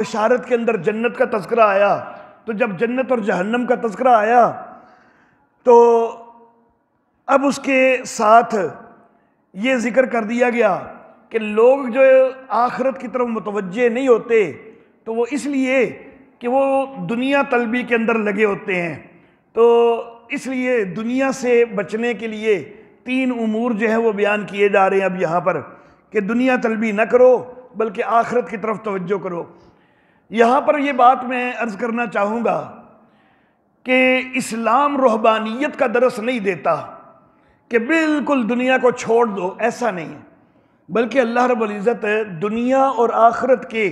बशारत के अंदर जन्नत का तज़किरा आया, तो जब जन्नत और जहन्नम का तज़किरा आया तो अब उसके साथ ये ज़िक्र कर दिया गया कि लोग जो आखिरत की तरफ मुतवज्जे नहीं होते तो वो इसलिए कि वो दुनिया तलबी के अंदर लगे होते हैं। तो इसलिए दुनिया से बचने के लिए 3 उमूर जो है वो बयान किए जा रहे हैं अब यहाँ पर, कि दुनिया तलबी न करो बल्कि आखिरत की तरफ तवज्जो करो। यहाँ पर ये बात मैं अर्ज़ करना चाहूँगा कि इस्लाम रूहबानियत का दरस नहीं देता कि बिल्कुल दुनिया को छोड़ दो, ऐसा नहीं है, बल्कि अल्लाह रब्बुल इज़्ज़त दुनिया और आखिरत के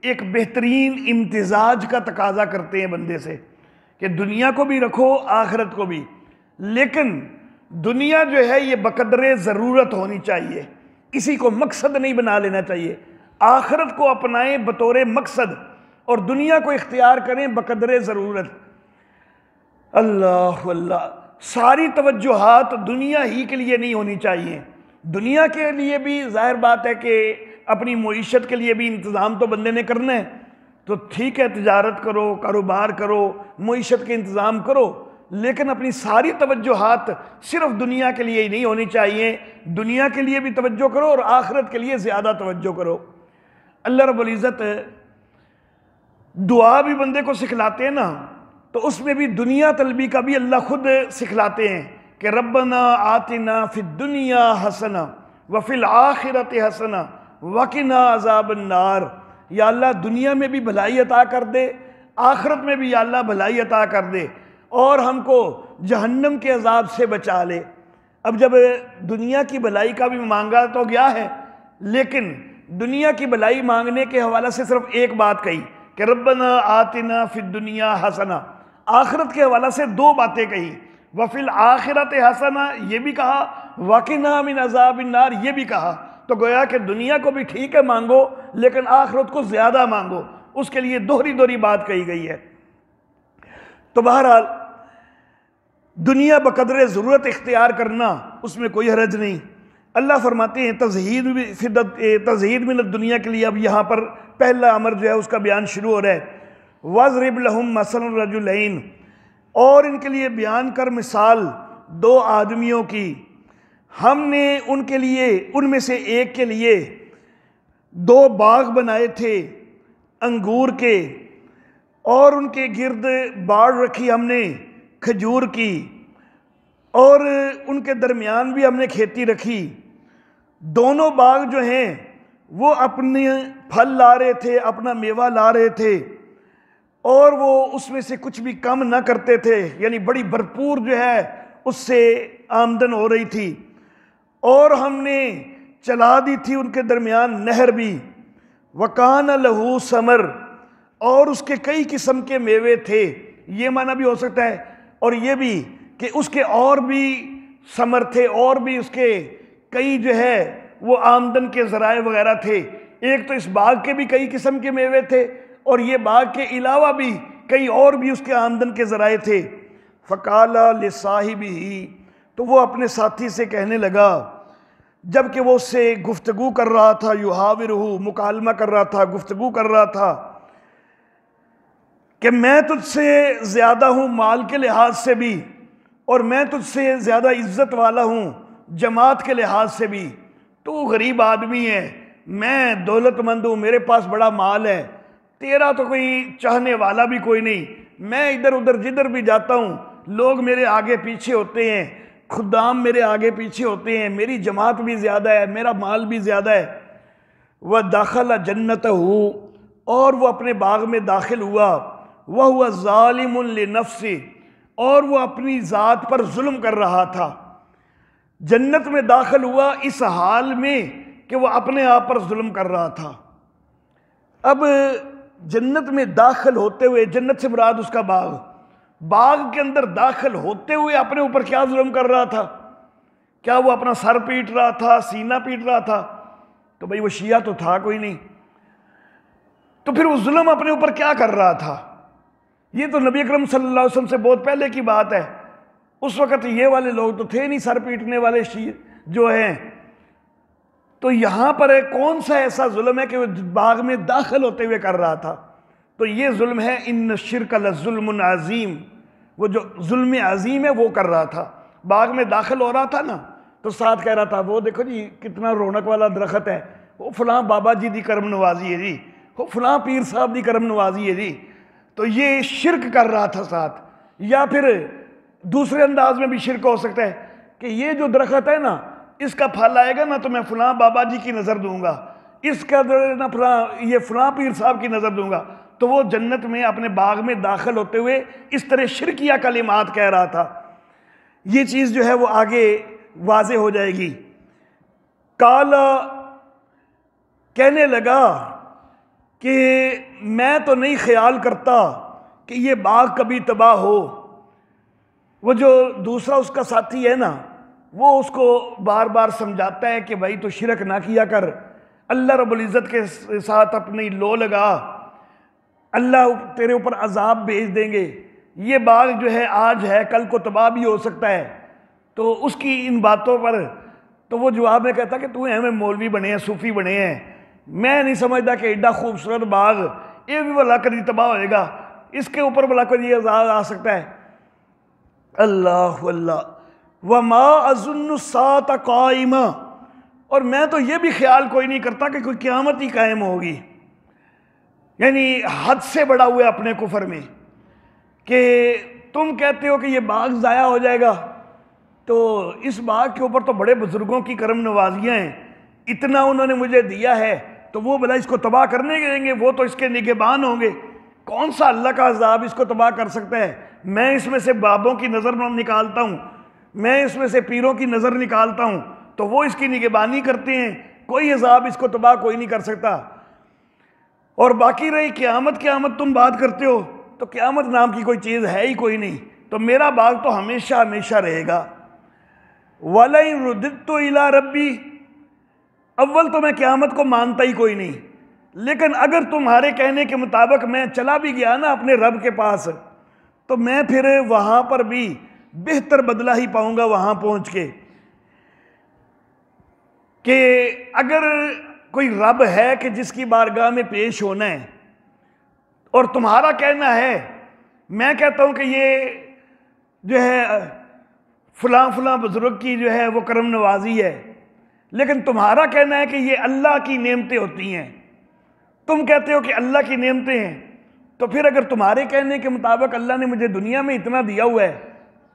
एक बेहतरीन इम्तिजाज का तकाजा करते हैं बंदे से कि दुनिया को भी रखो आखिरत को भी, लेकिन दुनिया जो है ये बकदरे ज़रूरत होनी चाहिए, किसी को मकसद नहीं बना लेना चाहिए। आखिरत को अपनाएं बतौर मकसद और दुनिया को इख्तियार करें बकदरे ज़रूरत। अल्लाह अल्लाह, सारी तवज्जुहात दुनिया ही के लिए नहीं होनी चाहिए। दुनिया के लिए भी जाहिर बात है कि अपनी मईशत के लिए भी इंतज़ाम तो बंदे ने करना है, तो ठीक है, तिजारत करो, कारोबार करो, मईशत के इंतज़ाम करो, लेकिन अपनी सारी तवज्जुहात सिर्फ दुनिया के लिए ही नहीं होनी चाहिए। दुनिया के लिए भी तवज्जो करो और आखिरत के लिए ज़्यादा तवज्जो करो। अल्लाह रब्बुल इज़्ज़त दुआ भी बंदे को सिखलाते हैं ना, तो उसमें भी दुनिया तलबी का भी अल्लाह खुद सिखलाते हैं कि रब्बना आतिना फिद दुनिया हसना व फिल आखिरत हसना वकिना अज़ाबन नार। या अल्लाह दुनिया में भी भलाई अता कर दे, आखिरत में भी या अल्लाह भलाई अता कर दे और हमको जहन्नम के अजाब से बचा ले। अब जब दुनिया की भलाई का भी मांगा तो गया है, लेकिन दुनिया की भलाई मांगने के हवाले से सिर्फ एक बात कही कि रब्बना आतिना फिद दुनिया हसना, आखिरत के हवाले से 2 बातें कही, वफिल आखिरत हसना ये भी कहा, वकिना मिन अज़ाबिन नार ये भी कहा। तो गोया कि दुनिया को भी ठीक है मांगो, लेकिन आखिरत को ज़्यादा मांगो, उसके लिए दोहरी बात कही गई है। तो बहरहाल दुनिया बकदरे ज़रूरत इख्तियार करना उसमें कोई हरज नहीं। अल्लाह फरमाते हैं तज़हीद मिन दुनिया के लिए अब यहाँ पर पहला अमर जो है उसका बयान शुरू हो रहा है। वज़रिब लहुम मसलन रजुलैन, और इनके लिए बयान कर मिसाल 2 आदमियों की, हमने उनके लिए उनमें से एक के लिए 2 बाग बनाए थे अंगूर के, और उनके गिर्द बाड़ रखी हमने खजूर की, और उनके दरमियान भी हमने खेती रखी। दोनों बाग जो हैं वो अपने फल ला रहे थे, अपना मेवा ला रहे थे, और वो उसमें से कुछ भी कम ना करते थे, यानी बड़ी भरपूर जो है उससे आमदन हो रही थी। और हमने चला दी थी उनके दरमियान नहर भी, वकान लहू समर, और उसके कई किस्म के मेवे थे। ये माना भी हो सकता है और ये भी कि उसके और भी समर थे, और भी उसके कई जो है वो आमदन के ज़राए वगैरह थे। एक तो इस बाग के भी कई किस्म के मेवे थे, और ये बाग के अलावा भी कई और भी उसके आमदन के ज़राए थे। फ़काला लिसाहिबिही, तो वो अपने साथी से कहने लगा, जबकि वो उससे गुफ्तगू कर रहा था, युहाविरहू मुकालमा कर रहा था, गुफ्तगू कर रहा था, कि मैं तुझसे ज़्यादा हूँ माल के लिहाज से भी, और मैं तुझसे ज़्यादा इज्जत वाला हूँ जमात के लिहाज से भी। तू गरीब आदमी है, मैं दौलतमंद हूँ, मेरे पास बड़ा माल है, तेरा तो कोई चाहने वाला भी कोई नहीं। मैं इधर उधर जिधर भी जाता हूँ लोग मेरे आगे पीछे होते हैं, खुदाम मेरे आगे पीछे होते हैं, मेरी जमात भी ज़्यादा है, मेरा माल भी ज़्यादा है। वह दाखिल जन्नत हूँ, और वह अपने बाग में दाखिल हुआ, वह हुआ ज़ालिमुन लिनफ्सी, और वह अपनी ज़ात पर जुल्म कर रहा था। जन्नत में दाखिल हुआ इस हाल में कि वह अपने आप पर जुल्म कर रहा था। अब जन्नत में दाखिल होते हुए, जन्नत से मुराद उसका बाग, बाग के अंदर दाखिल होते हुए अपने ऊपर क्या जुल्म कर रहा था? क्या वो अपना सर पीट रहा था, सीना पीट रहा था? तो भाई वो शिया तो था कोई नहीं, तो फिर वो जुल्म अपने ऊपर क्या कर रहा था? ये तो नबी अकरम सल्लल्लाहु अलैहि वसल्लम से बहुत पहले की बात है। उस वक़्त ये वाले लोग तो थे नहीं, सर पीटने वाले शिया जो हैं। तो यहाँ पर कौन सा ऐसा जुल्म है कि वो बाग में दाखिल होते हुए कर रहा था? तो ये जुल्म है, इन शिरक लज़ुल्मुन अज़ीम, वो जो जुल्म अज़ीम है वो कर रहा था। बाग में दाखिल हो रहा था ना, तो साथ कह रहा था वो देखो जी कितना रौनक वाला दरख्त है, वो फलां बाबा जी दी करम नवाजी है जी, वो फलां पीर साहब दी करम नवाजी है जी। तो ये शिरक कर रहा था साथ। या फिर दूसरे अंदाज में भी शिरक हो सकता है कि ये जो दरख्त है ना, इसका फल आएगा ना तो मैं फलां बाबा जी की नज़र दूंगा, इसका ना फलां ये फलां पीर साहब की नज़र दूंगा। तो वो जन्नत में अपने बाग में दाखिल होते हुए इस तरह शिरकिया कलिमात कह रहा था। ये चीज़ जो है वो आगे वाज़े हो जाएगी। काला कहने लगा कि मैं तो नहीं ख्याल करता कि ये बाग कभी तबाह हो। वो जो दूसरा उसका साथी है ना, वो उसको बार बार समझाता है कि भाई तो शिरक ना किया कर, अल्लाह रब्बुल इज़्ज़त के साथ अपनी लो लगा, अल्लाह तेरे ऊपर अजाब भेज देंगे, ये बाग जो है आज है कल को तबाह भी हो सकता है। तो उसकी इन बातों पर तो वो जवाब में कहता कि तू हमें मौलवी बने हैं, सूफ़ी बने हैं, मैं नहीं समझता कि एडा खूबसूरत बाग ये भी भला कभी तबाह होएगा, इसके ऊपर भला कोई अजाब आ सकता है। अल्लाह अल्लाह वमा अज़ुन्नु सात काइमा, और मैं तो ये भी ख्याल कोई नहीं करता कि कोई क़यामत ही कायम होगी। यानी हद से बड़ा हुआ अपने कुफर में कि तुम कहते हो कि ये बाग ज़ाया हो जाएगा, तो इस बाग के ऊपर तो बड़े बुजुर्गों की करम नवाजियाँ हैं, इतना उन्होंने मुझे दिया है, तो वो भला इसको तबाह करने देंगे? वो तो इसके निगहबान होंगे, कौन सा अल्लाह का अजाब इसको तबाह कर सकता है? मैं इसमें से बाबों की नज़र निकालता हूँ, मैं इसमें से पीरों की नज़र निकालता हूँ, तो वो इसकी निगहबानी करते हैं, कोई अजाब इसको तबाह कोई नहीं कर सकता। और बाकी रही क़यामत, क़यामत तुम बात करते हो, तो क़यामत नाम की कोई चीज़ है ही कोई नहीं, तो मेरा बाग तो हमेशा हमेशा रहेगा। वलइन रुदित्तु इला रब्बी, अव्वल तो मैं क़यामत को मानता ही कोई नहीं, लेकिन अगर तुम्हारे कहने के मुताबिक मैं चला भी गया ना अपने रब के पास, तो मैं फिर वहाँ पर भी बेहतर बदला ही पाऊंगा वहाँ पहुँच के। कि अगर कोई रब है कि जिसकी बारगाह में पेश होना है, और तुम्हारा कहना है, मैं कहता हूँ कि ये जो है फलां फलां बुजुर्ग की जो है वो करम नवाजी है, लेकिन तुम्हारा कहना है कि ये अल्लाह की नेमतें होती हैं, तुम कहते हो कि अल्लाह की नेमतें हैं, तो फिर अगर तुम्हारे कहने के मुताबिक अल्लाह ने मुझे दुनिया में इतना दिया हुआ है,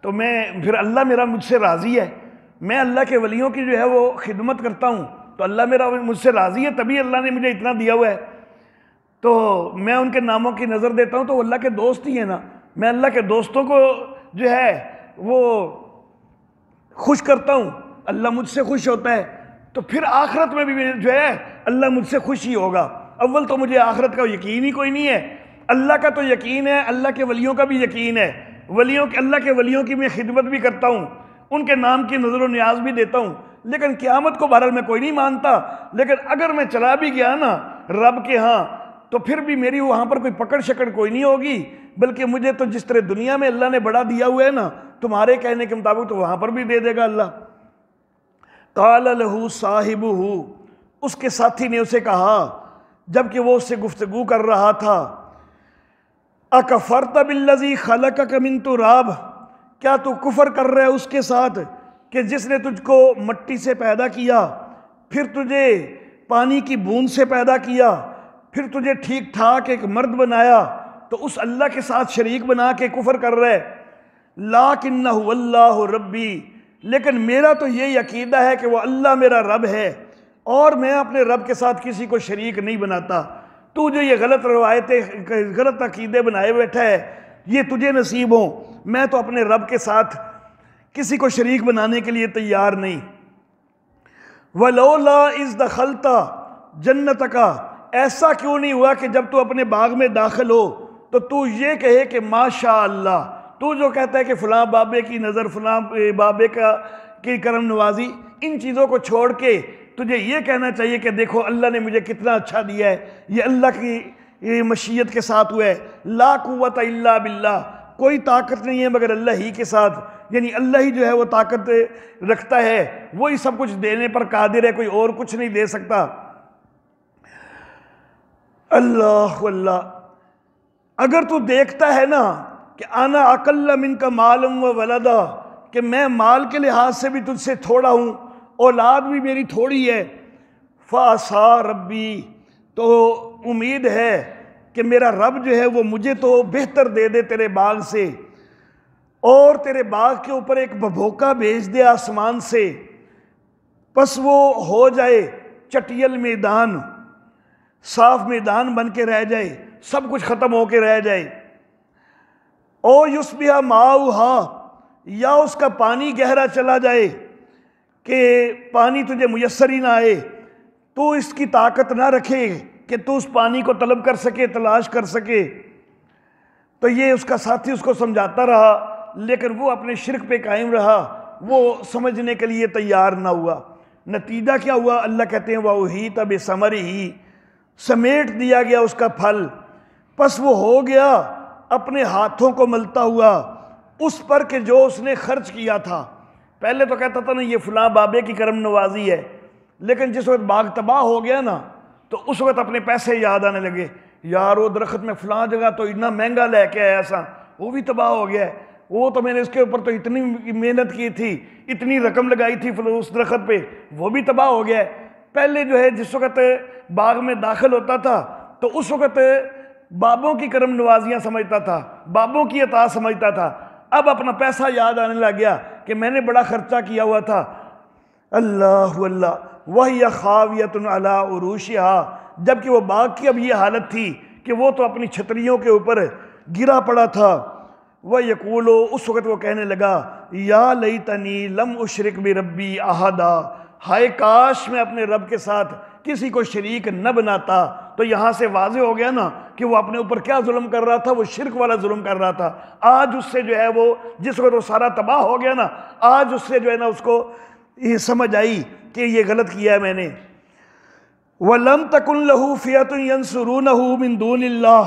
तो मैं फिर अल्लाह मेरा मुझसे राज़ी है, मैं अल्लाह के वलियों की जो है वो खिदमत करता हूँ, तो अल्लाह मेरा मुझसे राज़ी है, तभी अल्लाह ने मुझे इतना दिया हुआ है, तो मैं उनके नामों की नज़र देता हूँ, तो वो अल्लाह के दोस्त ही है ना, मैं अल्लाह के दोस्तों को जो है वो खुश करता हूँ, अल्लाह मुझसे खुश होता है, तो फिर आखिरत में भी जो है अल्लाह मुझसे खुश ही होगा। अव्वल तो मुझे आखिरत का यकीन ही कोई नहीं है, अल्लाह का तो यकीन है, अल्लाह के वलियों का भी यकीन है, अल्लाह के वलियों की मैं खिदमत भी करता हूँ, उनके नाम की नज़र व न्याज भी देता हूँ, लेकिन क़यामत को बहरहाल मैं कोई नहीं मानता। लेकिन अगर मैं चला भी गया ना रब के यहाँ, तो फिर भी मेरी वहाँ पर कोई पकड़ शकड़ कोई नहीं होगी, बल्कि मुझे तो जिस तरह दुनिया में अल्लाह ने बड़ा दिया हुआ है ना, तुम्हारे कहने के मुताबिक तो वहाँ पर भी दे देगा अल्लाह। काल लहू साहिबुहु, उसके साथी ने उसे कहा जबकि वो उससे गुफ्तगू कर रहा था, अकफरत बिल्लज़ी खलक़क मिन तुराब, क्या तू कुफर कर रहा है उसके साथ कि जिसने तुझको मट्टी से पैदा किया, फिर तुझे पानी की बूंद से पैदा किया, फिर तुझे ठीक ठाक एक मर्द बनाया, तो उस अल्लाह के साथ शरीक बना के कुफर कर रहे। लाकिन्नहु अल्लाहु रब्बी, लेकिन मेरा तो ये अकीदा है कि वो अल्लाह मेरा रब है और मैं अपने रब के साथ किसी को शरीक नहीं बनाता। तू जो ये गलत रवायतें गलत अकीदे बनाए बैठा है, ये तुझे नसीब हो, मैं तो अपने रब के साथ किसी को शरीक बनाने के लिए तैयार नहीं। वलौला इज़ दखलता जन्नत का, ऐसा क्यों नहीं हुआ कि जब तू अपने बाग में दाखिल हो तो तू ये कहे कि माशा अल्लाह, तू जो कहता है कि फ़लाँ बाबे की नज़र, फ़लाँ बाबे की करम नवाजी, इन चीज़ों को छोड़ के तुझे ये कहना चाहिए कि देखो अल्लाह ने मुझे कितना अच्छा दिया है, ये अल्लाह की मशीयत के साथ हुआ है। ला कुव्वत इल्ला बिल्लाह, कोई ताकत नहीं है मगर अल्लाह ही के साथ। यानी अल्लाह ही जो है वो ताकत रखता है, वही सब कुछ देने पर कादिर है, कोई और कुछ नहीं दे सकता। अल्लाह अल्लाह। अगर तू देखता है ना कि आना अकल्ला मिनका मालम व वलदा, कि मैं माल के लिहाज से भी तुझसे थोड़ा हूँ, औलाद भी मेरी थोड़ी है, फ़ासा रब्बी, तो उम्मीद है कि मेरा रब जो है वो मुझे तो बेहतर दे दे तेरे बाग से, और तेरे बाग के ऊपर एक भभोका भेज दे आसमान से, बस वो हो जाए चटियल मैदान, साफ मैदान बन के रह जाए, सब कुछ ख़त्म हो के रह जाए। ओ युस्बिहा माऊहा, या उसका पानी गहरा चला जाए कि पानी तुझे मुयस्सर ही ना आए, तू इसकी ताकत ना रखे कि तू उस पानी को तलब कर सके, तलाश कर सके। तो ये उसका साथी उसको समझाता रहा, लेकिन वो अपने शिर्क पे कायम रहा, वो समझने के लिए तैयार ना हुआ। नतीजा क्या हुआ? अल्लाह कहते हैं वही तब समर ही, समेट दिया गया उसका फल, बस वो हो गया अपने हाथों को मलता हुआ उस पर कि जो उसने खर्च किया था। पहले तो कहता था ना ये फलां बाबे की करम नवाजी है, लेकिन जिस वक्त बाग तबाह हो गया ना, तो उस वक्त अपने पैसे याद आने लगे, यार वो दरख्त में फलां जगह तो इतना महंगा लेके आया सा, वो भी तबाह हो गया है, वो तो मैंने इसके ऊपर तो इतनी मेहनत की थी, इतनी रकम लगाई थी उस दरख्त पे, वो भी तबाह हो गया है। पहले जो है जिस वक्त बाग में दाखिल होता था तो उस वक्त बाबों की करम नवाजियाँ समझता था, बाबों की अता समझता था, अब अपना पैसा याद आने लग गया कि मैंने बड़ा खर्चा किया हुआ था। अल्लाह अल्लाह। वही खावियतुन अला उरूशिहा, जबकि वो बाग की अब ये हालत थी कि वो तो अपनी छतरियों के ऊपर गिरा पड़ा था। वह यकूलो, उस वक़्त वो कहने लगा, या लैतनी लम उशरिक बि रब्बी अहदा, हाय काश मैं अपने रब के साथ किसी को शरीक न बनाता। तो यहाँ से वाज़े हो गया ना कि वो अपने ऊपर क्या जुल्म कर रहा था, वो शिरक वाला जुल्म कर रहा था। आज उससे जो है वो जिस वक्त वो सारा तबाह हो गया ना, आज उससे जो है ना उसको ये समझ आई कि ये गलत किया है मैंने। वलम तकुन लहू फियतुन यंसुरूनहु मिन दूनिल्लाह,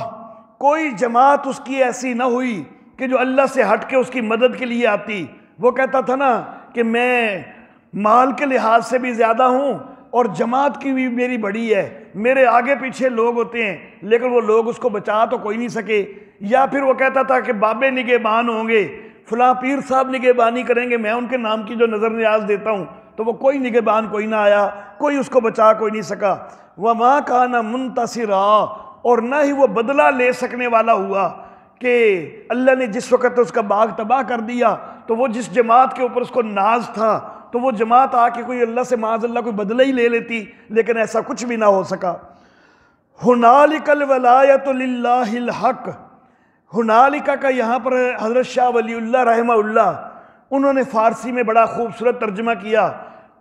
कोई जमात उसकी ऐसी ना हुई कि जो अल्लाह से हट के उसकी मदद के लिए आती। वो कहता था ना कि मैं माल के लिहाज से भी ज़्यादा हूँ और जमात की भी मेरी बड़ी है, मेरे आगे पीछे लोग होते हैं, लेकिन वो लोग उसको बचा तो कोई नहीं सके। या फिर वो कहता था कि बाबे निगहबान होंगे, फलां पीर साहब निगहबानी करेंगे, मैं उनके नाम की जो नज़र न्याज देता हूँ, तो वो कोई निगहबान कोई ना आया, कोई उसको बचा कोई नहीं सका। वमा काना मुंतसिरा, और ना ही वो बदला ले सकने वाला हुआ कि अल्लाह ने जिस वक़्त उसका बाग तबाह कर दिया तो वो जिस जमात के ऊपर उसको नाज था तो वो जमात आके कोई अल्लाह से माज़ अल्लाह कोई बदला ही ले लेती, लेकिन ऐसा कुछ भी ना हो सका। हुनालिकल वलायतु लिल्लाहिल हक, हुनालिका का यहाँ पर हज़रत शाह वलीउल्लाह रहमहुल्लाह उन्होंने फ़ारसी में बड़ा खूबसूरत तर्जुमा किया।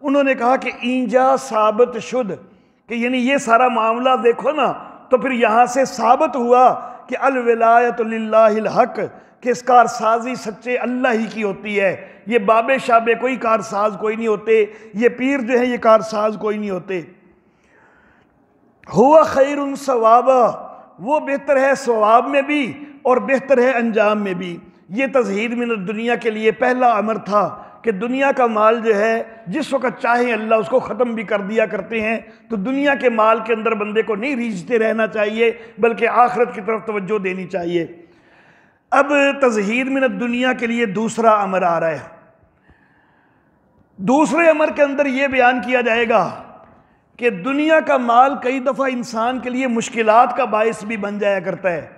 उन्होंने कहा कि ईंजा साबित शुद, कि यानी ये सारा मामला देखो ना तो फिर यहाँ से साबित हुआ कि अल वलायतु लिल्लाहिल हक, कि इस कारसाजी सच्चे अल्लाह ही की होती है। ये बाबे शाबे कोई कारसाज कोई नहीं होते, ये पीर जो है ये कारसाज कोई नहीं होते। हुआ खैरुन सवाबा, वो बेहतर है सवाब में भी और बेहतर है अंजाम में भी। ये तज़हीद मिन दुनिया के लिए पहला अमर था कि दुनिया का माल जो है जिस वक़्त चाहे अल्लाह उसको ख़त्म भी कर दिया करते हैं, तो दुनिया के माल के अंदर बंदे को नहीं रीझते रहना चाहिए, बल्कि आखिरत की तरफ तवज्जो देनी चाहिए। अब तज़हीद मिन दुनिया के लिए दूसरा अमर आ रहा है। दूसरे अमर के अंदर यह बयान किया जाएगा कि दुनिया का माल कई दफ़ा इंसान के लिए मुश्किलात का बायस भी बन जाया करता है।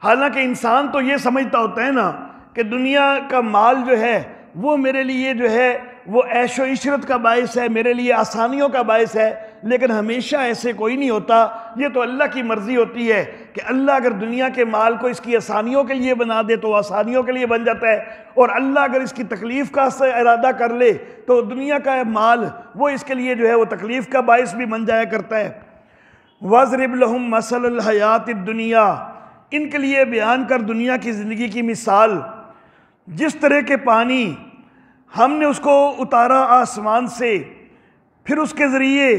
हालांकि इंसान तो ये समझता होता है ना कि दुनिया का माल जो है वो मेरे लिए जो है वो ऐशो इशरत का बायस है, मेरे लिए आसानियों का बायस है, लेकिन हमेशा ऐसे कोई नहीं होता। ये तो अल्लाह की मर्ज़ी होती है कि अल्लाह अगर दुनिया के माल को इसकी आसानियों के लिए बना दे तो आसानियों के लिए बन जाता है, और अल्लाह अगर इसकी तकलीफ़ का इरादा कर ले तो दुनिया का माल वो इसके लिए जो है वो तकलीफ़ का बायस भी बन जाया करता है। वज़रिब लहुम मसलल हयात दुनिया, इनके लिए बयान कर दुनिया की ज़िंदगी की मिसाल। जिस तरह के पानी हमने उसको उतारा आसमान से, फिर उसके ज़रिए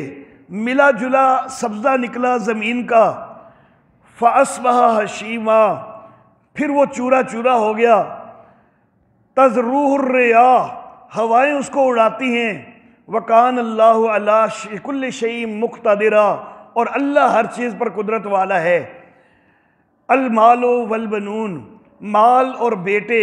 मिला जुला सब्ज़ा निकला ज़मीन का, फ़अस्बहा हशीमा, फिर वो चूरा चूरा हो गया। तज़रूहुर रियाह, हवाएं उसको उड़ाती हैं। वकान अल्लाहु अला कुल्लि शैइन मुक़्तदिरा, और अल्लाह हर चीज़ पर कुदरत वाला है। अल मालो वल बनून, माल और बेटे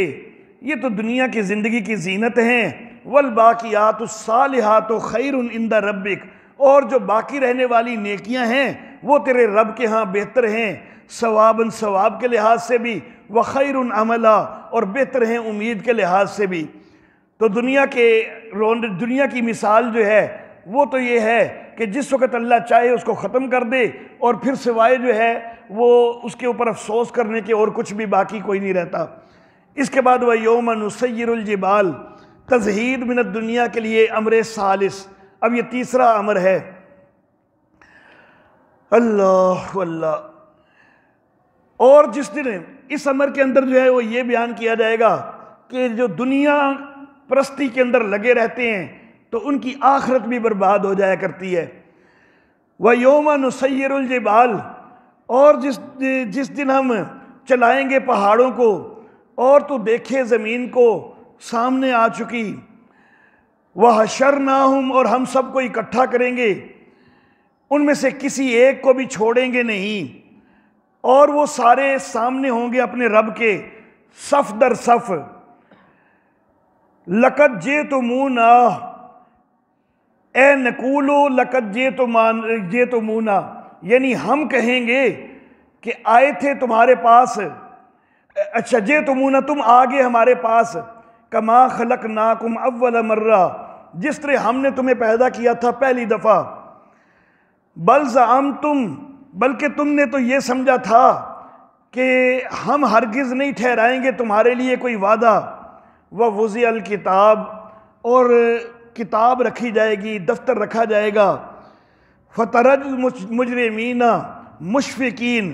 ये तो दुनिया की ज़िंदगी की जीनत हैं। वल बाकियातुस सालिहातु खैरुन इंदा रब्बिक, और जो बाकी रहने वाली नेकियां हैं वो तेरे रब के यहाँ बेहतर हैं, सवाबन सवाब के लिहाज से भी, व खैरुन अमला, और बेहतर हैं उम्मीद के लिहाज से भी। तो दुनिया की मिसाल जो है वो तो ये है कि जिस वक़्त अल्लाह चाहे उसको ख़त्म कर दे, और फिर सिवाय जो है वो उसके ऊपर अफसोस करने के और कुछ भी बाकी कोई नहीं रहता। इसके बाद वह यौम नुसय्यिरुल जिबाल, तज़हीद मिनत दुनिया के लिए अमर सालिस। अब ये तीसरा अमर है। अल्लाह अल्लाह। और जिस दिन इस अमर के अंदर जो है वो ये बयान किया जाएगा कि जो दुनिया परस्ती के अंदर लगे रहते हैं तो उनकी आखिरत भी बर्बाद हो जाया करती है। वह यौम नुसय्यिरुल जिबाल, और जिस दिन हम चलाएंगे पहाड़ों को, और तो देखे ज़मीन को सामने आ चुकी। वह हशरनाहुम, और हम सबको इकट्ठा करेंगे, उनमें से किसी एक को भी छोड़ेंगे नहीं, और वो सारे सामने होंगे अपने रब के, सफ दर सफ। लक़द जेतुमूना, ए नकूलो लक़द जेतुमूना, यानी हम कहेंगे कि आए थे तुम्हारे पास। अच्छा, जेतुमूना, तुम आ गए हमारे पास। कमा खलकनाकुम अव्वल मर्रा, जिस तरह हमने तुम्हें पैदा किया था पहली दफ़ा। बल ज़अमतुम, बल्कि तुमने तो ये समझा था कि हम हरगिज़ नहीं ठहराएंगे तुम्हारे लिए कोई वादा। व वुज़िअल किताब, और किताब रखी जाएगी, दफ्तर रखा जाएगा। फ़तरज मुजरिमीना मुशफ़िकीन,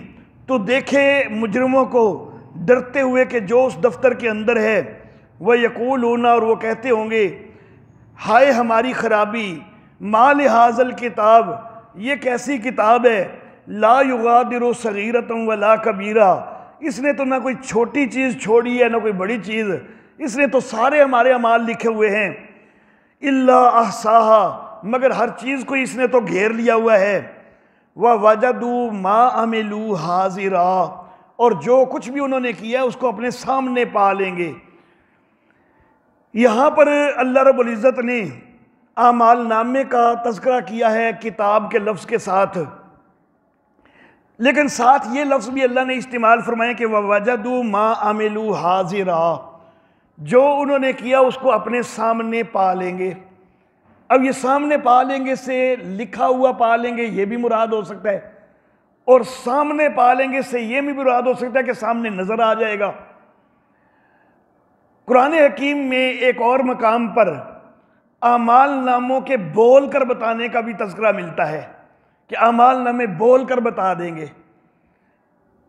तो देखे मुजरिमों को डरते हुए कि जो उस दफ्तर के अंदर है। वह यक़ूलूना, और वो कहते होंगे, हाय हमारी खराबी, माल हाज़ल किताब, ये कैसी किताब है, ला युगादिरु सगीरतम वला कबीरा, इसने तो ना कोई छोटी चीज़ छोड़ी है ना कोई बड़ी चीज़, इसने तो सारे हमारे अमाल लिखे हुए हैं। इल्ला अहसाहा, मगर हर चीज़ को इसने तो घेर लिया हुआ है। वह वजदू मा अमिलू हाजिरा, और जो कुछ भी उन्होंने किया उसको अपने सामने पा लेंगे। यहाँ पर अल्लाह रब्बुल इज़्ज़त ने आमाल नामे का तज़किरा किया है किताब के लफ्ज़ के साथ, लेकिन साथ ये लफ्ज़ भी अल्लाह ने इस्तेमाल फरमाए कि वह वजदू मा अमिलू हाजिरा, जो उन्होंने किया उसको अपने सामने पा लेंगे। अब ये सामने पा लेंगे से लिखा हुआ पा लेंगे ये भी मुराद हो सकता है, और सामने पा लेंगे से ये भी मुराद हो सकता है कि सामने नजर आ जाएगा। कुरान हकीम में एक और मकाम पर आमाल नामों के बोल कर बताने का भी तज़किरा मिलता है कि आमाल नामे बोल कर बता देंगे।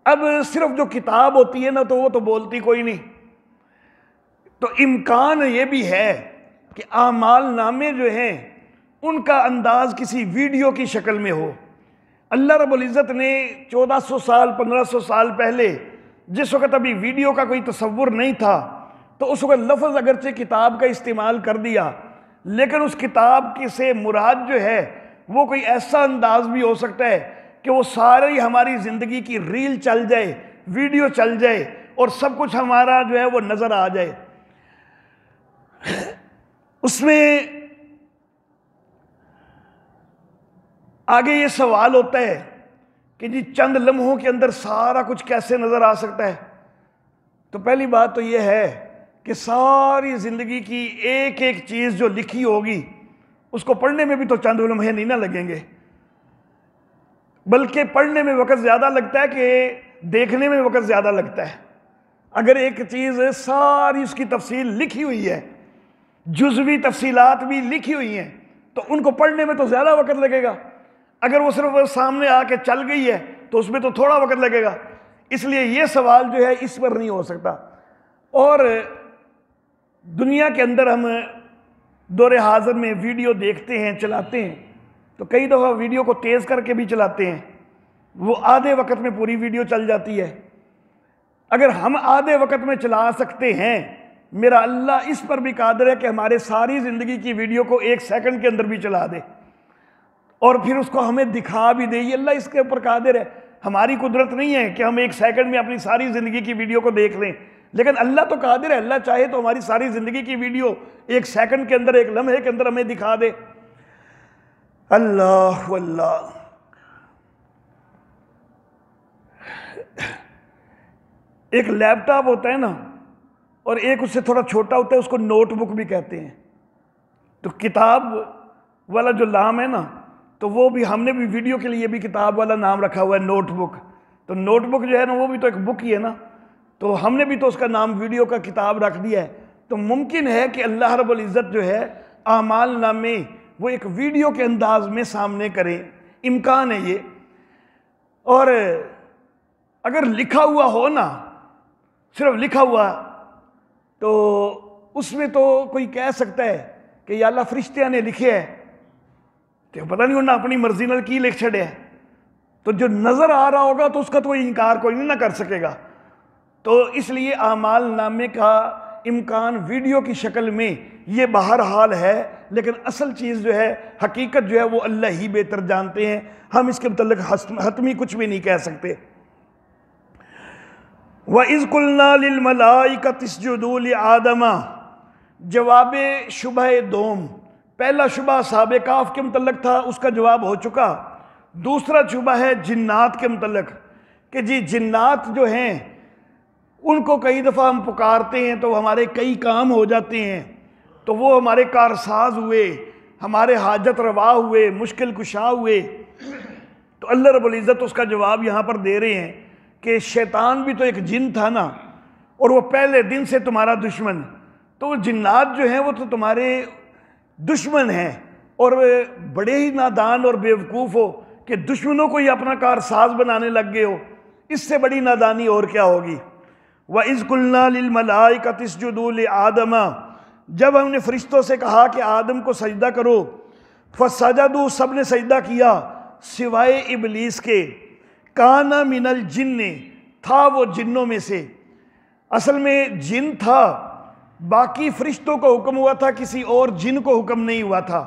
अब सिर्फ जो किताब होती है ना तो वो तो बोलती कोई नहीं, तो इम्कान ये भी है कि आमाल नामे जो हैं उनका अंदाज किसी वीडियो की शक्ल में हो। अल्लाह रब्बुल इज़्ज़त ने 1400 साल 1500 साल पहले, जिस वक़्त अभी वीडियो का कोई तसव्वुर नहीं था, तो उस वक़्त लफ्ज़ अगरचे किताब का इस्तेमाल कर दिया, लेकिन उस किताब की से मुराद जो है वो कोई ऐसा अंदाज भी हो सकता है कि वो सारी हमारी ज़िंदगी की रील चल जाए, वीडियो चल जाए, और सब कुछ हमारा जो है वो नज़र आ जाए। उसमें आगे ये सवाल होता है कि जी चंद लम्हों के अंदर सारा कुछ कैसे नज़र आ सकता है। तो पहली बात तो ये है कि सारी ज़िंदगी की एक एक चीज़ जो लिखी होगी उसको पढ़ने में भी तो चंद लम्हे नहीं ना लगेंगे, बल्कि पढ़ने में वक़्त ज़्यादा लगता है कि देखने में वक़्त ज़्यादा लगता है। अगर एक चीज़ सारी उसकी तफसील लिखी हुई है, जुज़वी तफसीलात भी लिखी हुई हैं, तो उनको पढ़ने में तो ज़्यादा वक़्त लगेगा। अगर वो सिर्फ सामने आके चल गई है तो उसमें तो थोड़ा वक़्त लगेगा। इसलिए ये सवाल जो है इस पर नहीं हो सकता। और दुनिया के अंदर हम दौरे हाज़िर में वीडियो देखते हैं, चलाते हैं, तो कई दफ़ा वीडियो को तेज़ करके भी चलाते हैं, वो आधे वक़्त में पूरी वीडियो चल जाती है। अगर हम आधे वक़्त में चला सकते हैं मेरा अल्लाह इस पर भी कादिर है कि हमारे सारी ज़िंदगी की वीडियो को 1 सेकंड के अंदर भी चला दे और फिर उसको हमें दिखा भी दे। ये अल्लाह इसके ऊपर कादिर है। हमारी कुदरत नहीं है कि हम 1 सेकंड में अपनी सारी ज़िंदगी की वीडियो को देख लें, लेकिन अल्लाह तो कादिर है। अल्लाह चाहे तो हमारी सारी ज़िंदगी की वीडियो 1 सेकंड के अंदर, 1 लम्हे के अंदर हमें दिखा दे। अल्लाह अल्लाह। एक लैपटॉप होता है ना, और एक उससे थोड़ा छोटा होता है, उसको नोटबुक भी कहते हैं। तो किताब वाला जो नाम है ना, तो वो भी हमने भी वीडियो के लिए भी किताब वाला नाम रखा हुआ है, नोटबुक। तो नोटबुक जो है ना, वो भी तो एक बुक ही है ना, तो हमने भी तो उसका नाम वीडियो का किताब रख दिया है। तो मुमकिन है कि अल्लाह रब्बुल इज़्ज़त जो है आमाल नामे वो एक वीडियो के अंदाज में सामने करें, इम्कान है ये। और अगर लिखा हुआ हो ना, सिर्फ लिखा हुआ, तो उसमें तो कोई कह सकता है कि या अल्लाह फरिश्तिया ने लिखे है, तो पता नहीं उन्हें अपनी मर्जी नाल की लिख छड़े है। तो जो नज़र आ रहा होगा तो उसका तो कोई इनकार कोई नहीं ना कर सकेगा। तो इसलिए आमाल नामे का इम्कान वीडियो की शक्ल में ये बाहर हाल है, लेकिन असल चीज़ जो है, हकीकत जो है, वो अल्लाह ही बेहतर जानते हैं। हम इसके मतलब हतमी कुछ भी नहीं कह सकते। व इज़ कुल्ना लिल मलाइकति इस्जुदू लि आदमा, जवाब शुबह दोम। पहला शुबह साहब काफ के मुतल्लक था, उसका जवाब हो चुका। दूसरा शुबह है जिन्नात के मुतल्लक कि जी जिन्नात जो हैं उनको कई दफ़ा हम पुकारते हैं तो हमारे कई काम हो जाते हैं, तो वो हमारे कारसाज हुए, हमारे हाजत रवा हुए, मुश्किल कुशा हुए। तो अल्लाह रब्बुल इज़्ज़त उसका जवाब यहाँ पर दे रहे हैं कि शैतान भी तो एक जिन था ना, और वो पहले दिन से तुम्हारा दुश्मन। तो वो जिन्नात जो हैं वो तो तुम्हारे दुश्मन हैं, और बड़े ही नादान और बेवकूफ़ हो कि दुश्मनों को ही अपना कारसाज बनाने लग गए हो। इससे बड़ी नादानी और क्या होगी। व इज़ कुल्ना लिल मलाइकति इस्जुदू लि आदमा, जब हमने फरिश्तों से कहा कि आदम को सजदा करो, फसजदू, सब ने सजदा किया सिवाय इबलीस के। काना मिनल जिन्ने, था वो जिन्नों में से। असल में जिन था, बाकी फरिश्तों को हुक्म हुआ था, किसी और जिन को हुक्म नहीं हुआ था,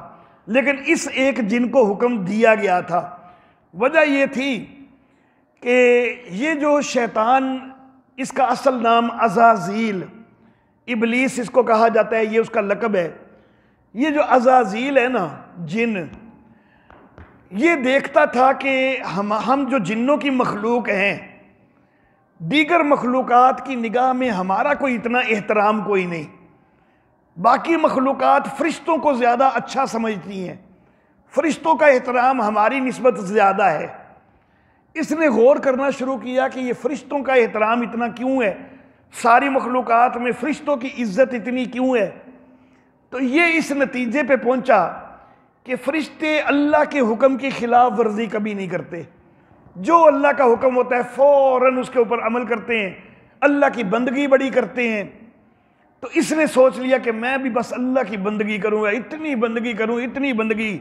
लेकिन इस एक जिन को हुक्म दिया गया था। वजह ये थी कि ये जो शैतान, इसका असल नाम अज़ाज़ील, इबलीस इसको कहा जाता है, ये उसका लक़ब है। ये जो अज़ाज़ील है ना जिन, ये देखता था कि हम जो जिन्नों की मखलूक हैं, दीगर मखलूक़ात की निगाह में हमारा कोई इतना एहतराम कोई नहीं। बाकी मखलूक़ात फ़रिश्तों को ज़्यादा अच्छा समझती हैं, फ़रिश्तों का एहतराम हमारी निस्बत ज़्यादा है। इसने गौर करना शुरू किया कि ये फ़रिश्तों का एहतराम इतना क्यों है, सारी मखलूक़ात में फ़रिश्तों की इज़्ज़त इतनी क्यों है। तो ये इस नतीजे पे पहुंचा कि फ़रिश्ते अल्लाह के हुक्म की खिलाफ वर्जी कभी नहीं करते। जो अल्लाह का हुक्म होता है फ़ौरन उसके ऊपर अमल करते हैं, अल्लाह की बंदगी बड़ी करते हैं। तो इसने सोच लिया कि मैं भी बस अल्लाह की बंदगी करूँगा, इतनी बंदगी करूँ, इतनी बंदगी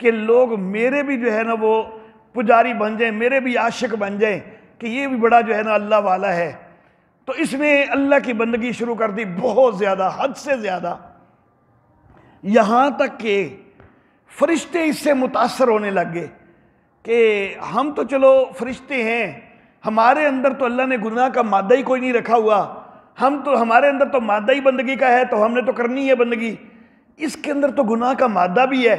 कि लोग मेरे भी जो है ना वो पुजारी बन जाएं, मेरे भी आशिक बन जाएं कि ये भी बड़ा जो है ना अल्लाह वाला है। तो इसने अल्लाह की बंदगी शुरू कर दी, बहुत ज़्यादा, हद से ज़्यादा, यहाँ तक कि फरिश्ते इससे मुतासर होने लग गए कि हम तो चलो फरिश्ते हैं, हमारे अंदर तो अल्लाह ने गुनाह का मादा ही कोई नहीं रखा हुआ, हम तो, हमारे अंदर तो मादा ही बंदगी का है, तो हमने तो करनी है बंदगी। इसके अंदर तो गुनाह का मादा भी है,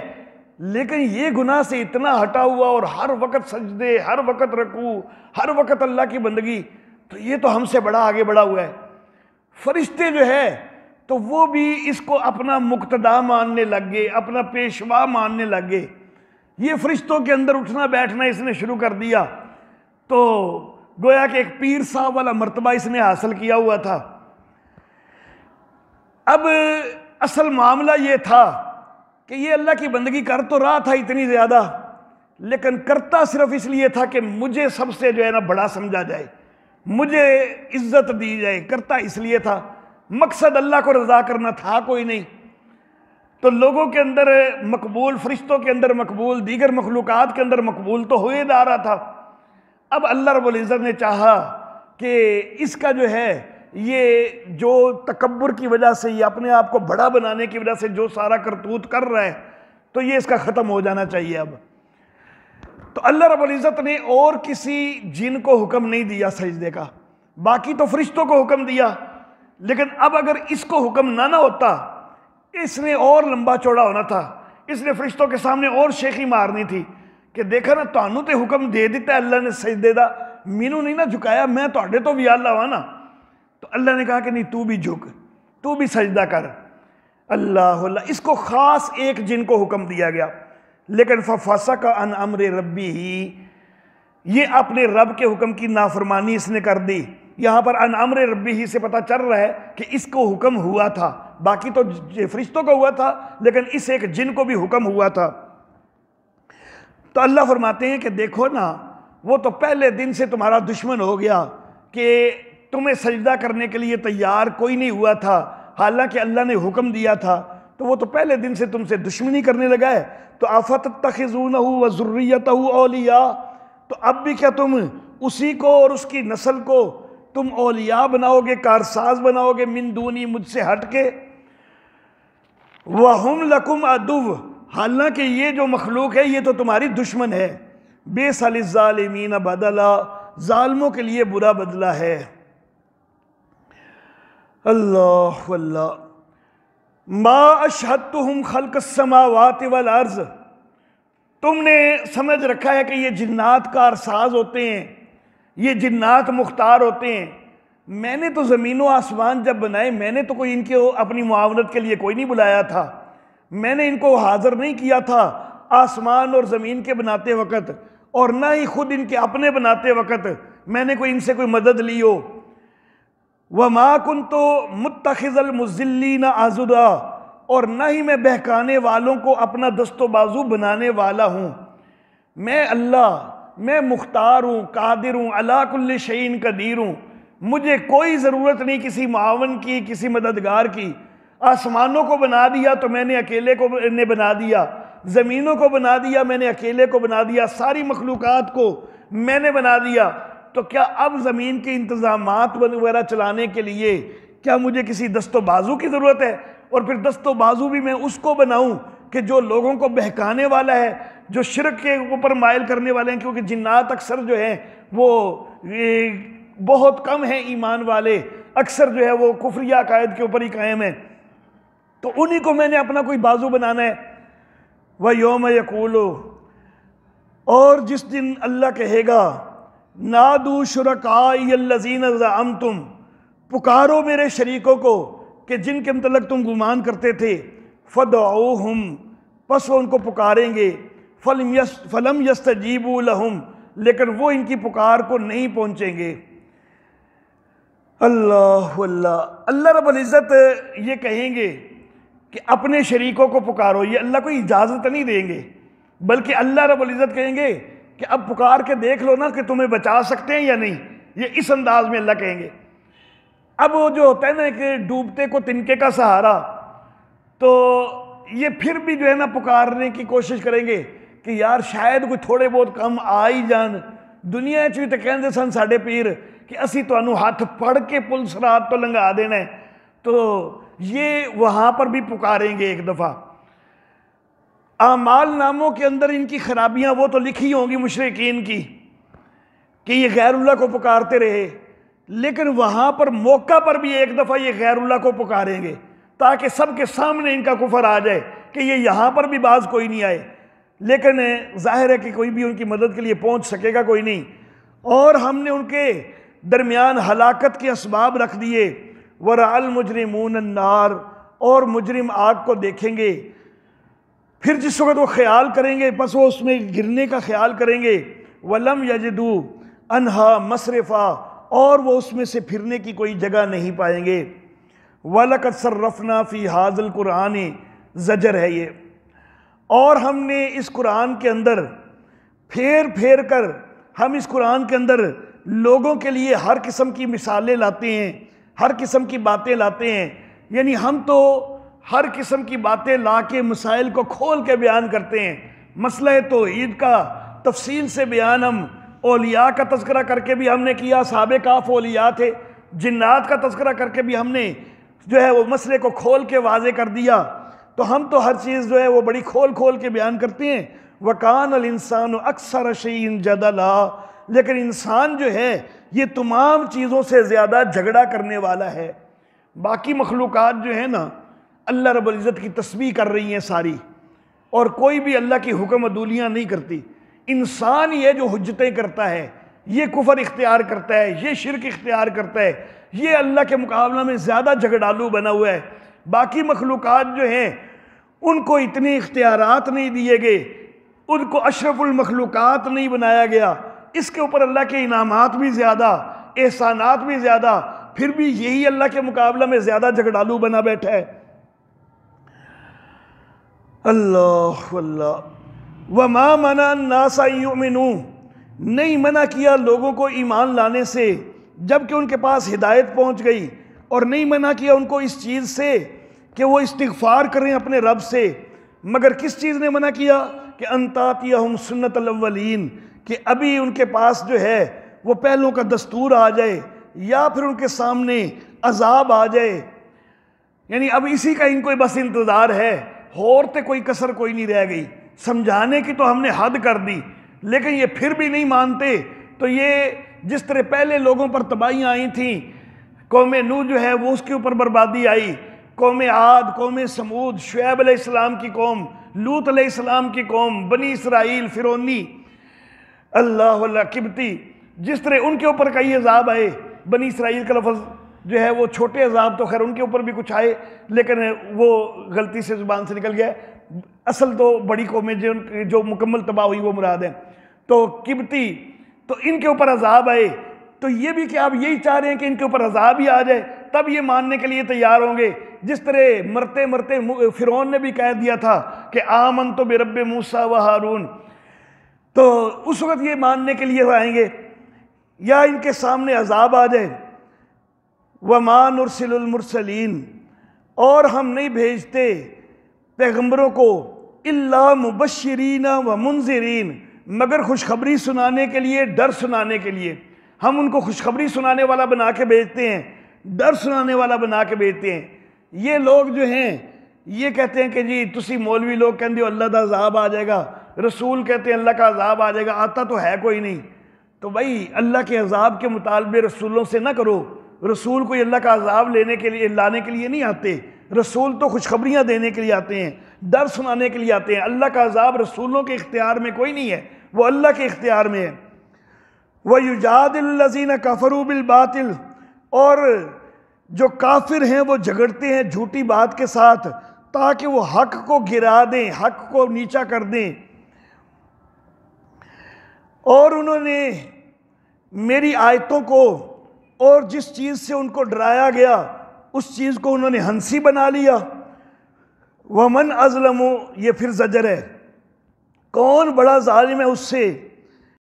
लेकिन ये गुनाह से इतना हटा हुआ और हर वक्त सजदे, हर वक्त रकू, हर वक्त अल्लाह की बंदगी, तो ये तो हमसे बड़ा आगे बढ़ा हुआ है। फरिश्ते जो है तो वो भी इसको अपना मुक्तदा मानने लग गए, अपना पेशवा मानने लग गए। ये फरिश्तों के अंदर उठना बैठना इसने शुरू कर दिया। तो गोया कि एक पीर साहब वाला मर्तबा इसने हासिल किया हुआ था। अब असल मामला ये था कि ये अल्लाह की बंदगी कर तो रहा था इतनी ज़्यादा, लेकिन करता सिर्फ इसलिए था कि मुझे सबसे जो है ना बड़ा समझा जाए, मुझे इज्जत दी जाए, करता इसलिए था। मकसद अल्लाह को रज़ा करना था कोई नहीं। तो लोगों के अंदर मकबूल, फरिश्तों के अंदर मकबूल, दीगर मखलूक़ात के अंदर मकबूल तो हुए जा रहा था। अब अल्लाह रब्बुल इज़्ज़त ने चाहा कि इसका जो है ये जो तकब्बुर की वजह से, ये अपने आप को बड़ा बनाने की वजह से जो सारा करतूत कर रहा है, तो ये इसका ख़त्म हो जाना चाहिए अब। तो अल्लाह रब्बुल इज़्ज़त ने और किसी जिन को हुक्म नहीं दिया सजदे का, बाकी तो फरिश्तों को हुक्म दिया, लेकिन अब अगर इसको हुक्म ना होता, इसने और लंबा चौड़ा होना था, इसने फरिश्तों के सामने और शेखी मारनी थी कि देखा ना, तानू तो हुक्म दे दिता अल्लाह ने सजदे दा, मैनू नहीं ना झुकाया, मैं तुहाडे तो भी आला हुआ ना। तो अल्लाह ने कहा कि नहीं, तू भी झुक, तू भी सजदा कर। अल्लाह अल्लाह, इसको खास एक जिन को हुक्म दिया गया, लेकिन फफसका अन अम्र रब्बी ही, ये अपने रब के हुक्म की नाफरमानी इसने कर दी। यहाँ पर अन अम्र रब्बी ही से पता चल रहा है कि इसको हुक्म हुआ था, बाकी तो फरिश्तों को हुआ था, लेकिन इस एक जिन को भी हुक्म हुआ था। तो अल्लाह फरमाते हैं कि देखो ना, वो तो पहले दिन से तुम्हारा दुश्मन हो गया कि तुम्हें सजदा करने के लिए तैयार कोई नहीं हुआ था, हालांकि अल्लाह ने हुक्म दिया था, तो वो तो पहले दिन से तुमसे दुश्मनी करने लगा है। तो अफतत्तखिज़ूनहु व ज़ुर्रियतहु औलिया, तो अब भी क्या तुम उसी को और उसकी नस्ल को तुम औलिया बनाओगे, कारसाज बनाओगे, मिन दूनी, मुझसे हट के। वहुम लकुम अदुव, हालांकि ये जो मखलूक है ये तो तुम्हारी दुश्मन है। बेसलिज़्ज़ालिमीन बदला, जालिमों के लिए बुरा बदला है। अल्लाह अल्लाह। मा अशहदतुहुम खल्क़स समावाति वल अर्ज़, तुमने समझ रखा है कि ये जिन्नात कारसाज होते हैं, ये जिन्नात मुख्तार होते हैं। मैंने तो ज़मीन व आसमान जब बनाए, मैंने तो कोई इनके अपनी मुआवनत के लिए कोई नहीं बुलाया था, मैंने इनको हाजिर नहीं किया था आसमान और ज़मीन के बनाते वक़्त, और ना ही खुद इनके अपने बनाते वक़्त मैंने कोई इनसे कोई मदद ली हो। वमा कुन्तु मुत्तखिज़ल मुज़िल्लीन आज़ुदा, और न ही मैं बहकाने वालों को अपना दस्तो बाजू बनाने वाला हूँ। मैं अल्लाह, मैं मुख्तार हूँ, कादिर हूँ, अला कुल्लि शैइन कदीर हूँ, मुझे कोई ज़रूरत नहीं किसी मावन की, किसी मददगार की। आसमानों को बना दिया तो मैंने अकेले को ने बना दिया, ज़मीनों को बना दिया मैंने अकेले को बना दिया, सारी मखलूक़ात को मैंने बना दिया। तो क्या अब ज़मीन के इंतज़ामात वगैरह चलाने के लिए क्या मुझे किसी दस्तो बाजू की ज़रूरत है? और फिर दस्तो बाजू भी मैं उसको बनाऊं कि जो लोगों को बहकाने वाला है, जो शिरक के ऊपर माइल करने वाले हैं, क्योंकि जिन्नात अक्सर जो है वो बहुत कम हैं ईमान वाले, अक्सर जो है वो कुफरिया अकायद के ऊपर ही कायम है, तो उन्हीं को मैंने अपना कोई बाजू बनाना है। वह यौम यकूलो, और जिस दिन अल्लाह कहेगा, नादू शुरकाई अल्लज़ीना ज़अमतुम, पुकारो मेरे शरीकों को कि जिनके मतलब तुम गुमान करते थे, फदऊहुम, बस वो उनको पुकारेंगे, फलम यस्तजीबू लहुम, लेकिन वो इनकी पुकार को नहीं पहुँचेंगे। अल्लाह अल्लाह। अल्लाह रब्बुल इज़्ज़त ये कहेंगे कि अपने शरीकों को पुकारो, ये अल्लाह को इजाज़त नहीं देंगे, बल्कि अल्लाह रब्बुल इज़्ज़त कहेंगे कि अब पुकार के देख लो ना कि तुम्हें बचा सकते हैं या नहीं। ये इस अंदाज में अल्लाह कहेंगे। अब वो जो होता है ना कि डूबते को तिनके का सहारा, तो ये फिर भी जो है ना पुकारने की कोशिश करेंगे कि यार शायद कोई थोड़े बहुत कम आ ही जान। दुनिया च भी तो कहते सन साडे पीर कि असी तुहानू हाथ फड़ के पुल सरात तो लंघा देना है, तो ये वहाँ पर भी पुकारेंगे एक दफ़ा। आमाल नामों के अंदर इनकी खराबियाँ वो तो लिखी होंगी मुशरिकीन की कि ये गैरुल्लाह को पुकारते रहे, लेकिन वहाँ पर मौका पर भी एक दफ़ा ये गैरुल्लाह को पुकारेंगे ताकि सबके सामने इनका कुफर आ जाए कि ये यहाँ पर भी बाज कोई नहीं आए, लेकिन जाहिर है कि कोई भी उनकी मदद के लिए पहुँच सकेगा कोई नहीं। और हमने उनके दरमियान हलाकत के असबाब रख दिए। वरअल मुजरिमून अन्नार, और मुजरिम आग को देखेंगे, फिर जिस वक्त वो ख्याल करेंगे बस वो उसमें गिरने का ख्याल करेंगे। वलम यजदू अनहा मसरफ़ा, और वो उसमें से फिरने की कोई जगह नहीं पाएंगे। वलक़द सर्रफ़ना फ़ी हाज़िल कुरान, ज़जर है ये। और हमने इस कुरान के अंदर फेर फेर कर, हम इस कुरान के अंदर लोगों के लिए हर किस्म की मिसालें लाते हैं, हर किस्म की बातें लाते हैं। यानी हम तो हर किस्म की बातें ला के मसाइल को खोल के बयान करते हैं। मसला तौहीद का तफसील से बयान हम औलिया का तज़किरा करके भी हमने किया। साहबे काफ़ औलिया थे, जिन्नात का तज़किरा करके भी हमने जो है वो मसले को खोल के वाज़े कर दिया। तो हम तो हर चीज़ जो है वो बड़ी खोल खोल के बयान करते हैं। वकान अल इंसान अक्सर शैइन जदला, लेकिन इंसान जो है ये तमाम चीज़ों से ज़्यादा झगड़ा करने वाला है। बाकी मखलूक़ात जो है ना अल्लाह रब्बुल इज़्ज़त की तस्बीह कर रही हैं सारी, और कोई भी अल्लाह की हुक्म अदूलियाँ नहीं करती। इंसान ये जो हुज्जतें करता है, ये कुफर इख्तियार करता है, ये शिरक इख्तियार करता है, ये अल्लाह के मुकाबला में ज़्यादा झगड़ालू बना हुआ है। बाकी मखलूक़ात जो हैं उनको इतने इख्तियारात नहीं दिए गए, उनको अशरफुल मखलूक़ात नहीं बनाया गया। इसके ऊपर अल्लाह के इनामात भी ज़्यादा, एहसानात भी ज़्यादा, फिर भी यही अल्लाह के मुकाबला में ज़्यादा झगड़ालू बना बैठा है। अल्लाह अल्लाह। वमा मना अन्नास अन युमिनू, नहीं मना किया लोगों को ईमान लाने से जबकि उनके पास हिदायत पहुंच गई, और नहीं मना किया उनको इस चीज़ से कि वो इस्तिग़फ़ार करें अपने रब से, मगर किस चीज़ ने मना किया कि अंतातियहुम सुन्नतुल अव्वलीन, कि अभी उनके पास जो है वो पहलों का दस्तूर आ जाए या फिर उनके सामने अजाब आ जाए। यानी अब इसी का इनको बस इंतज़ार है, और तो कोई कसर कोई नहीं रह गई। समझाने की तो हमने हद कर दी, लेकिन ये फिर भी नहीं मानते। तो ये जिस तरह पहले लोगों पर तबाहियाँ आई थी, कौम नूह जो है वो उसके ऊपर बर्बादी आई, कौम आद, कौम समूद, शुएब अलैहिस्सलाम की कौम, लूत अलैहिस्सलाम की कौम, बनी इसराइल, फिरौनी, अल्लाह अल्लाह किब्ती, जिस तरह उनके ऊपर कई अजाब आए। बनी इसराइल का लफ्ज़ जो है वो छोटे अजाब तो खैर उनके ऊपर भी कुछ आए, लेकिन वो गलती से ज़ुबान से निकल गया। असल तो बड़ी कौमें जो मुकम्मल तबाह हुई वो मुराद है। तो किब्ती, तो इनके ऊपर अजाब आए, तो ये भी क्या आप यही चाह रहे हैं कि इनके ऊपर अजाब ही आ जाए तब ये मानने के लिए तैयार होंगे? जिस तरह मरते मरते फिरौन ने भी कह दिया था कि आमन तो बिरब्बे मूसा व हारून, तो उस वक्त ये मानने के लिए आएंगे, या इनके सामने अजाब आ जाए। वमा नुरसिलुल मुरसलीन, और हम नहीं भेजते पैगंबरों को इल्ला मुबश्शिरीन व मुनज़िरीन, मगर खुशखबरी सुनाने के लिए, डर सुनाने के लिए। हम उनको खुशखबरी सुनाने वाला बना के भेजते हैं, डर सुनाने वाला बना के भेजते हैं। ये लोग जो हैं ये कहते हैं कि जी तुसी मौलवी लोग कहते हो अल्लाह का अजाब आ जाएगा, रसूल कहते हैं अल्लाह का अजाब आ जाएगा, आता तो है कोई नहीं। तो भाई अल्लाह के अजाब के मुतालबे रसूलों से ना करो। रसूल कोई अल्लाह का अजाब लेने के लिए, लाने के लिए नहीं आते। रसूल तो खुशखबरियाँ देने के लिए आते हैं, डर सुनाने के लिए आते हैं। अल्लाह का अजाब रसूलों के इख्तियार में कोई नहीं है, वो अल्लाह के इख्तियार में है। वह युजादिल्लज़ीना कफ़रू बिल बातिल, और जो काफिर हैं वो झगड़ते हैं झूठी बात के साथ ताकि वो हक को गिरा दें, हक को नीचा कर दें। और उन्होंने मेरी आयतों को और जिस चीज़ से उनको डराया गया उस चीज़ को उन्होंने हंसी बना लिया। वमन अज़लमु, ये फिर ज़जर है, कौन बड़ा ज़ालिम है उससे